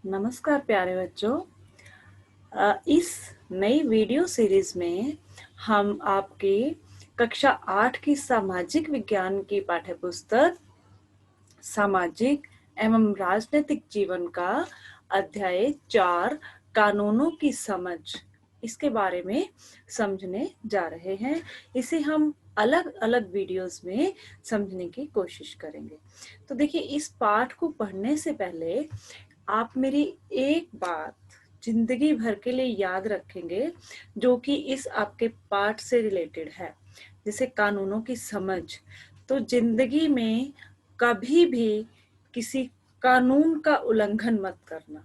नमस्कार प्यारे बच्चों। इस नई वीडियो सीरीज में हम आपके कक्षा 8 की सामाजिक विज्ञान की पाठ्यपुस्तक सामाजिक एवं राजनीतिक जीवन का अध्याय 4 कानूनों की समझ, इसके बारे में समझने जा रहे हैं। इसे हम अलग अलग वीडियोस में समझने की कोशिश करेंगे। तो देखिए, इस पाठ को पढ़ने से पहले आप मेरी एक बात जिंदगी भर के लिए याद रखेंगे, जो कि इस आपके पाठ से रिलेटेड है, जैसे कानूनों की समझ। तो जिंदगी में कभी भी किसी कानून का उल्लंघन मत करना।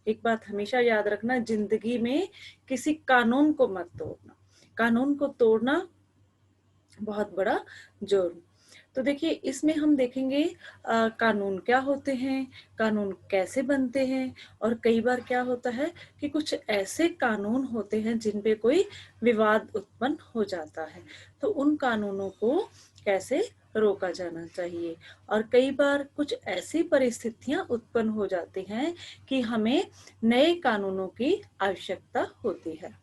एक बात हमेशा याद रखना, जिंदगी में किसी कानून को मत तोड़ना। कानून को तोड़ना बहुत बड़ा जुर्म। तो देखिए, इसमें हम देखेंगे कानून क्या होते हैं, कानून कैसे बनते हैं, और कई बार क्या होता है कि कुछ ऐसे कानून होते हैं जिन पे कोई विवाद उत्पन्न हो जाता है, तो उन कानूनों को कैसे रोका जाना चाहिए। और कई बार कुछ ऐसी परिस्थितियां उत्पन्न हो जाती हैं कि हमें नए कानूनों की आवश्यकता होती है।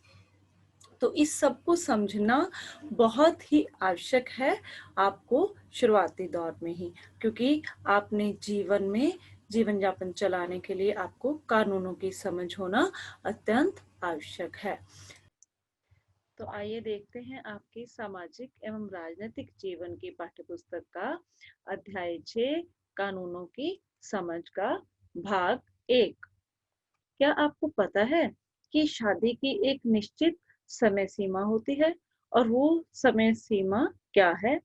तो इस सब को समझना बहुत ही आवश्यक है आपको शुरुआती दौर में ही, क्योंकि आपने जीवन में जीवन यापन चलाने के लिए आपको कानूनों की समझ होना अत्यंत आवश्यक है। तो आइए देखते हैं आपकी सामाजिक एवं राजनीतिक जीवन की पाठ्यपुस्तक का अध्याय 6 कानूनों की समझ का भाग 1। क्या आपको पता है कि शादी की एक निश्चित समय सीमा होती है, और वो समय सीमा क्या है?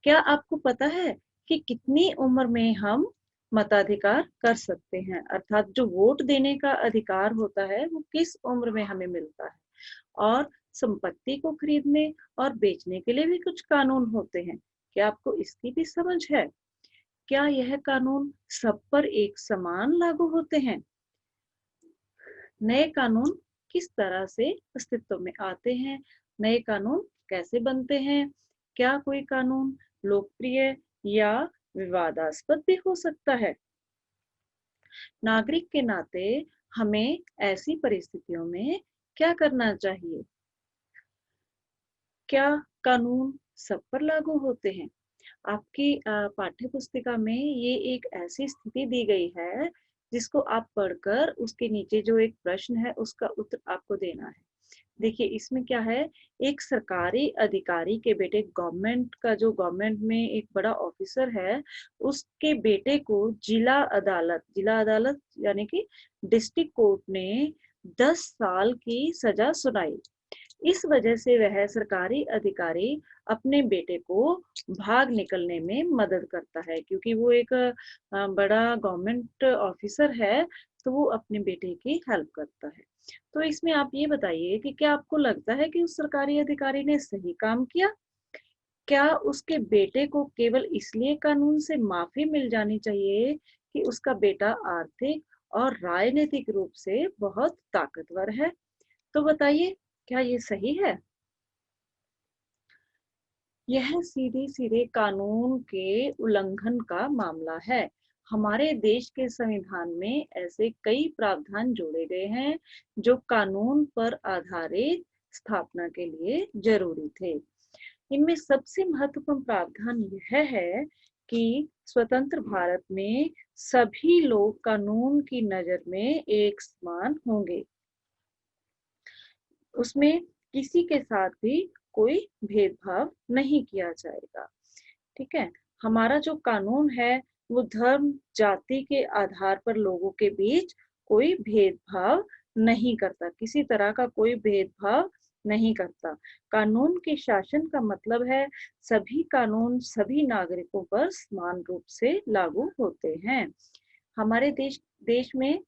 क्या आपको पता है कि कितनी उम्र में हम मताधिकार कर सकते हैं, अर्थात जो वोट देने का अधिकार होता है वो किस उम्र में हमें मिलता है? और संपत्ति को खरीदने और बेचने के लिए भी कुछ कानून होते हैं। क्या आपको इसकी भी समझ है? क्या यह कानून सब पर एक समान लागू होते हैं? नए कानून किस तरह से अस्तित्व में आते हैं? नए कानून कैसे बनते हैं? क्या कोई कानून लोकप्रिय या विवादास्पद भी हो सकता है? नागरिक के नाते हमें ऐसी परिस्थितियों में क्या करना चाहिए? क्या कानून सब पर लागू होते हैं? आपकी पाठ्य पुस्तिका में ये एक ऐसी स्थिति दी गई है जिसको आप पढ़कर उसके नीचे जो एक प्रश्न है उसका उत्तर आपको देना है। देखिए, इसमें क्या है, एक सरकारी अधिकारी के बेटे, गवर्नमेंट में एक बड़ा ऑफिसर है, उसके बेटे को जिला अदालत यानी कि डिस्ट्रिक्ट कोर्ट ने 10 साल की सजा सुनाई। इस वजह से वह सरकारी अधिकारी अपने बेटे को भाग निकलने में मदद करता है, क्योंकि वो एक बड़ा गवर्नमेंट ऑफिसर है, तो वो अपने बेटे की हेल्प करता है। तो इसमें आप ये बताइए कि क्या आपको लगता है कि उस सरकारी अधिकारी ने सही काम किया? क्या उसके बेटे को केवल इसलिए कानून से माफी मिल जानी चाहिए कि उसका बेटा आर्थिक और राजनीतिक रूप से बहुत ताकतवर है? तो बताइए, क्या ये सही है? यह सीधे सीधे कानून के उल्लंघन का मामला है। हमारे देश के संविधान में ऐसे कई प्रावधान जोड़े गए हैं जो कानून पर आधारित स्थापना के लिए जरूरी थे। इनमें सबसे महत्वपूर्ण प्रावधान यह है कि स्वतंत्र भारत में सभी लोग कानून की नजर में एक समान होंगे। उसमें किसी के साथ भी कोई भेदभाव नहीं किया जाएगा। ठीक है। हमारा जो कानून है वो धर्म जाति के आधार पर लोगों के बीच कोई भेदभाव नहीं करता, किसी तरह का कोई भेदभाव नहीं करता। कानून के शासन का मतलब है सभी कानून सभी नागरिकों पर समान रूप से लागू होते हैं। हमारे देश में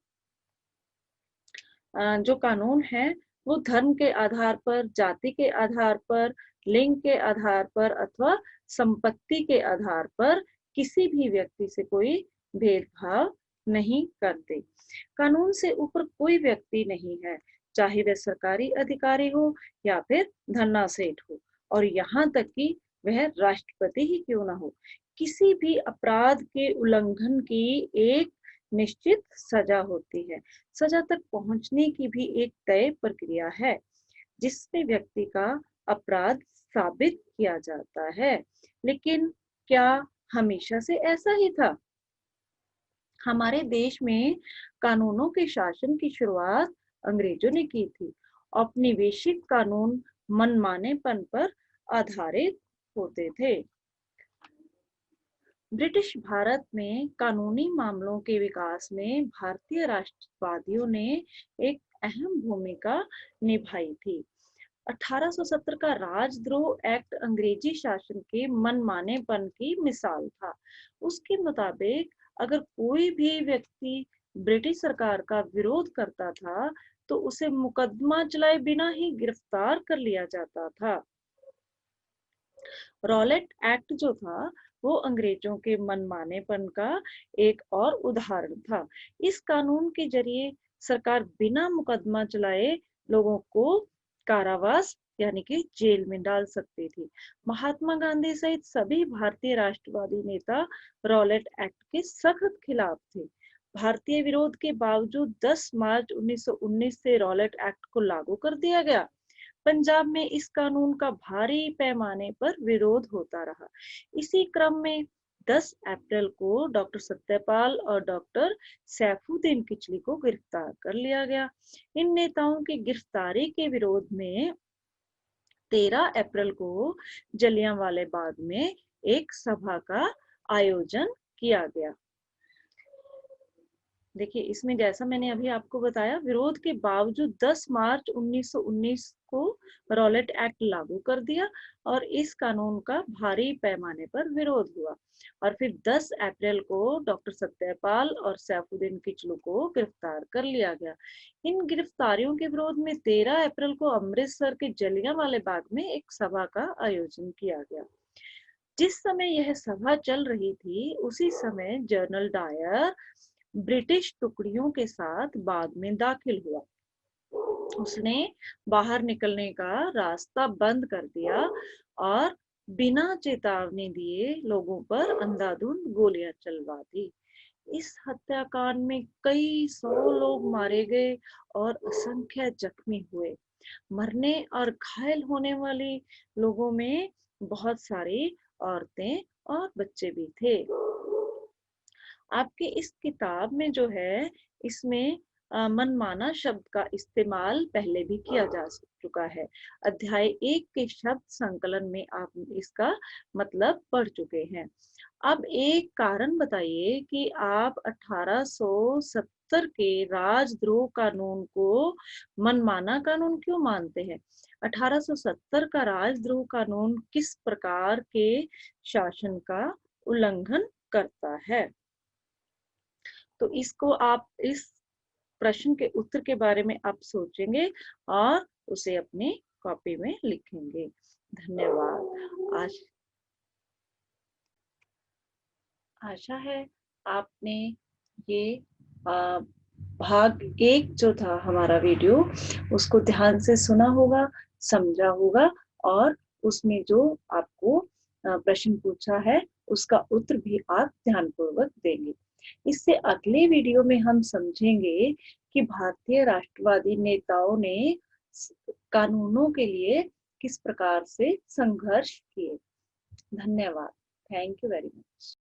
जो कानून है वो धर्म के आधार पर, जाति के आधार पर, लिंग के आधार पर अथवा संपत्ति के आधार पर किसी भी व्यक्ति से कोई भेदभाव नहीं करते। कानून से ऊपर कोई व्यक्ति नहीं है, चाहे वह सरकारी अधिकारी हो या फिर धन्ना सेठ हो, और यहाँ तक कि वह राष्ट्रपति ही क्यों ना हो। किसी भी अपराध के उल्लंघन की एक निश्चित सजा होती है। सजा तक पहुंचने की भी एक तय प्रक्रिया है जिसमें व्यक्ति का अपराध साबित किया जाता है। लेकिन क्या हमेशा से ऐसा ही था? हमारे देश में कानूनों के शासन की शुरुआत अंग्रेजों ने की थी। औपनिवेशिक कानून मनमानेपन पर आधारित होते थे। ब्रिटिश भारत में कानूनी मामलों के विकास में भारतीय राष्ट्रवादियों ने एक अहम भूमिका निभाई थी। 1870 का राजद्रोह एक्ट अंग्रेजी शासन के मनमानेपन की मिसाल था। उसके मुताबिक अगर कोई भी व्यक्ति ब्रिटिश सरकार का विरोध करता था तो उसे मुकदमा चलाए बिना ही गिरफ्तार कर लिया जाता था। रॉलेट एक्ट जो था वो अंग्रेजों के मनमानेपन का एक और उदाहरण था। इस कानून के जरिए सरकार बिना मुकदमा चलाए लोगों को कारावास यानी कि जेल में डाल सकती थी। महात्मा गांधी सहित सभी भारतीय राष्ट्रवादी नेता रॉलेट एक्ट के सख्त खिलाफ थे। भारतीय विरोध के बावजूद 10 मार्च 1919 से रॉलेट एक्ट को लागू कर दिया गया। पंजाब में इस कानून का भारी पैमाने पर विरोध होता रहा। इसी क्रम में 10 अप्रैल को डॉक्टर सत्यपाल और डॉक्टर सैफुद्दीन किचली को गिरफ्तार कर लिया गया। इन नेताओं की गिरफ्तारी के विरोध में 13 अप्रैल को जलियांवाला बाग में एक सभा का आयोजन किया गया। देखिए इसमें जैसा मैंने अभी आपको बताया, विरोध के बावजूद 10 मार्च 1919 को रॉलेट एक्ट लागू कर दिया और इस कानून का भारी पैमाने पर विरोध हुआ। और फिर 10 अप्रैल को डॉक्टर सत्यपाल और सैफुद्दीन किचलू को गिरफ्तार कर लिया गया। इन गिरफ्तारियों के विरोध में 13 अप्रैल को अमृतसर के जलियांवाला बाग में एक सभा का आयोजन किया गया। जिस समय यह सभा चल रही थी उसी समय जनरल डायर ब्रिटिश टुकड़ियों के साथ बाग में दाखिल हुआ। उसने बाहर निकलने का रास्ता बंद कर दिया और बिना चेतावनी दिए लोगों पर अंधाधुंध गोलियां चलवा दी। इस हत्याकांड में कई 100 लोग मारे गए और असंख्य जख्मी हुए। मरने और घायल होने वाले लोगों में बहुत सारी औरतें और बच्चे भी थे। आपके इस किताब में जो है इसमें मनमाना शब्द का इस्तेमाल पहले भी किया जा चुका है। अध्याय 1 के शब्द संकलन में आप इसका मतलब पढ़ चुके हैं। अब एक कारण बताइए कि आप 1870 के राजद्रोह कानून को मनमाना कानून क्यों मानते हैं? 1870 का राजद्रोह कानून किस प्रकार के शासन का उल्लंघन करता है? तो इसको आप इस प्रश्न के उत्तर के बारे में आप सोचेंगे और उसे अपनी कॉपी में लिखेंगे। धन्यवाद। आशा है आपने ये भाग 1 जो था हमारा वीडियो उसको ध्यान से सुना होगा, समझा होगा और उसमें जो आपको प्रश्न पूछा है उसका उत्तर भी आप ध्यानपूर्वक देंगे। इससे अगले वीडियो में हम समझेंगे कि भारतीय राष्ट्रवादी नेताओं ने कानूनों के लिए किस प्रकार से संघर्ष किए। धन्यवाद। Thank you very much.